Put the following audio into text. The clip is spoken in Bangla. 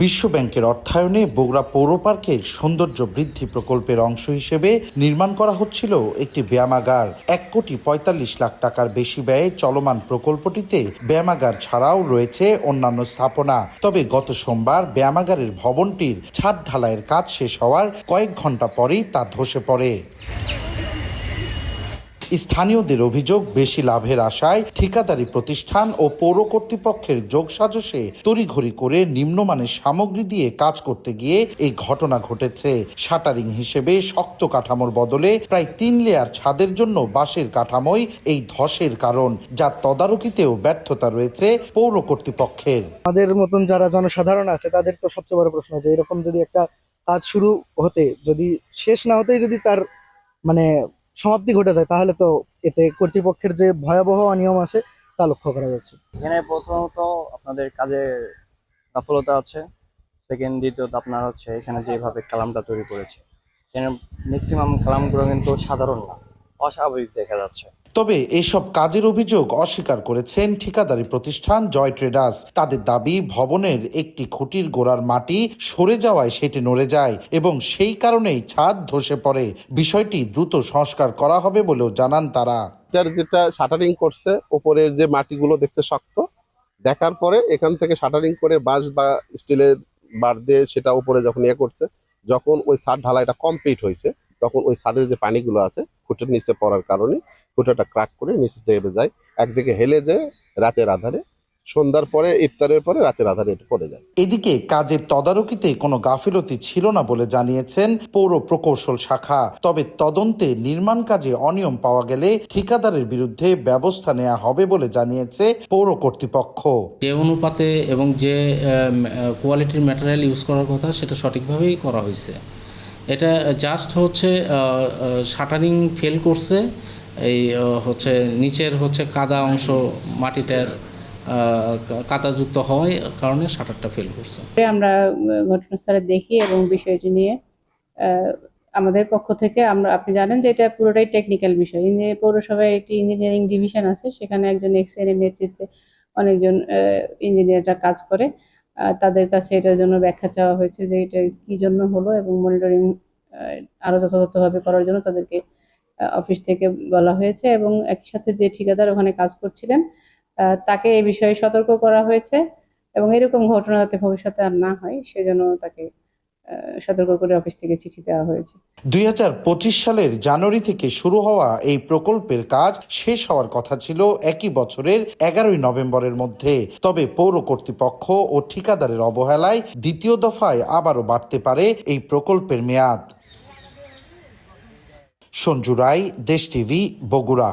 বিশ্ব ব্যাংকের অর্থায়নে বগুড়া পৌর পার্কের সৌন্দর্য বৃদ্ধি প্রকল্পের অংশ হিসেবে নির্মাণ করা হচ্ছিল একটি ব্যায়ামাগার। 1,45,00,000 টাকার বেশি ব্যয়ে চলমান প্রকল্পটিতে ব্যায়ামাগার ছাড়াও রয়েছে অন্যান্য স্থাপনা। তবে গত সোমবার ব্যায়ামাগারের ভবনটির ছাদ ঢালাইয়ের কাজ শেষ হওয়ার কয়েক ঘন্টা পরেই তা ধসে পড়ে। স্থানীয়দের অভিযোগ, বেশি লাভের আশায় ঠিকাদারি প্রতিষ্ঠান ও পৌর কর্তৃপক্ষের যোগসাজশে তড়িঘড়ি করে নিম্নমানের সামগ্রী দিয়ে কাজ করতে গিয়ে এই ঘটনা ঘটেছে। শাটারিং হিসেবে শক্ত কাঠামোর বদলে প্রায় 3 লেয়ার ছাদের জন্য বাঁশের কাঠামোই এই ধসের কারণ, যার তদারকিতেও ব্যর্থতা রয়েছে পৌর কর্তৃপক্ষের। আমাদের মতন যারা জনসাধারণ আছে তাদের তো সবচেয়ে বড় প্রশ্ন যে এরকম যদি একটা কাজ শুরু হতে যদি শেষ না হতেই যদি তার মানে সমাপ্তি ঘটে যায় তাহলে তো এতে কর্তৃপক্ষের যে ভয়াবহ অনিয়ম আছে তা লক্ষ্য করা যাচ্ছে। এখানে প্রথমত আপনাদের কাজে সফলতা আছে, দ্বিতীয়ত আপনার হচ্ছে এখানে যেভাবে কালামটা তৈরি করেছে, এখানে ম্যাক্সিমাম কালামগুলো কিন্তু সাধারণ না, অস্বাভাবিক দেখা যাচ্ছে। তবে এসব কাজের অভিযোগ অস্বীকার করেছেন ঠিকাদারি প্রতিষ্ঠান জয় ট্রেডার্স। তাদের দাবি, ভবনের একটি খুঁটির গোড়ার মাটি সরে যাওয়ায় সেটি নড়ে যায় এবং সেই কারণেই ছাদ ধসে পড়ে। বিষয়টি দ্রুত সংস্কার করা হবে বলেও জানান তারা। যেটা শাটারিং করছে, উপরের যে মাটিগুলো দেখতে শক্ত, দেখার পরে এখান থেকে শাটারিং করে বাঁশ বা স্টিলের বার দিয়ে সেটা উপরে যখন করছে, যখন ওই ছাদ ঢালাইটা কমপ্লিট হয়েছে তখন ওই ছাদের যে পানিগুলো আছে খুঁটের নিচে পড়ার কারণে খুঁটাটা ক্রাক করে নিচে হেলে যায়, একদিকে হেলে যায় রাতের আধারে, সন্ধ্যার পরে ইফতারের পরে রাতের আধারে এটা পড়ে যায়। এদিকে কাজের তদারকিতে কোনো গাফিলতি ছিল না বলে জানিয়েছেন পৌর প্রকৌশল শাখা। তবে তদন্তে নির্মাণ কাজে অনিয়ম পাওয়া গেলে ঠিকাদারের বিরুদ্ধে ব্যবস্থা নেওয়া হবে বলে জানিয়েছে পৌর কর্তৃপক্ষ। যে অনুপাতে এবং যে কোয়ালিটির ম্যাটেরিয়াল ইউজ করার কথা সেটা সঠিকভাবেই করা হয়েছে। এটা জাস্ট হচ্ছে শাটারিং ফেল করছে, এই হচ্ছে নিচের হচ্ছে কাদা অংশ মাটিটার কাদাযুক্ত হওয়ার কারণে শাটারটা ফেল করছে। আমরা ঘটনাস্থলে দেখি এবং বিষয়টি নিয়ে আমাদের পক্ষ থেকে আপনি জানেন যে এটা পুরোটাই টেকনিক্যাল বিষয়। পৌরসভায় একটি ইঞ্জিনিয়ারিং ডিভিশন আছে, সেখানে একজন এক্সএর নেতৃত্বে অনেকজন ইঞ্জিনিয়াররা কাজ করে। তাদের কাছে এটার জন্য ব্যাখ্যা চাওয়া হয়েছে যে এটা কি জন্য হলো এবং মনিটরিং আরো যথাযথভাবে করার জন্য তাদেরকে অফিস থেকে বলা হয়েছে এবং একই সাথে যে ঠিকাদার ওখানে কাজ করছিলেন তাকে এই বিষয়ে সতর্ক করা হয়েছে এবং এরকম ঘটনা যাতে ভবিষ্যতে আর না হয় সেজন্য তাকে সতর্ক করে অফিস থেকে চিঠি দেওয়া হয়েছে। 2025 সালের জানুয়ারি থেকে শুরু হওয়া এই প্রকল্পের কাজ শেষ হওয়ার কথা ছিল একই বছরের 11 নভেম্বরের মধ্যে। তবে পৌর কর্তৃপক্ষ ও ঠিকাদারের অবহেলায় দ্বিতীয় দফায় আবারও বাড়তে পারে এই প্রকল্পের মেয়াদ। সঞ্জু রায়, দেশ টিভি, বগুড়া।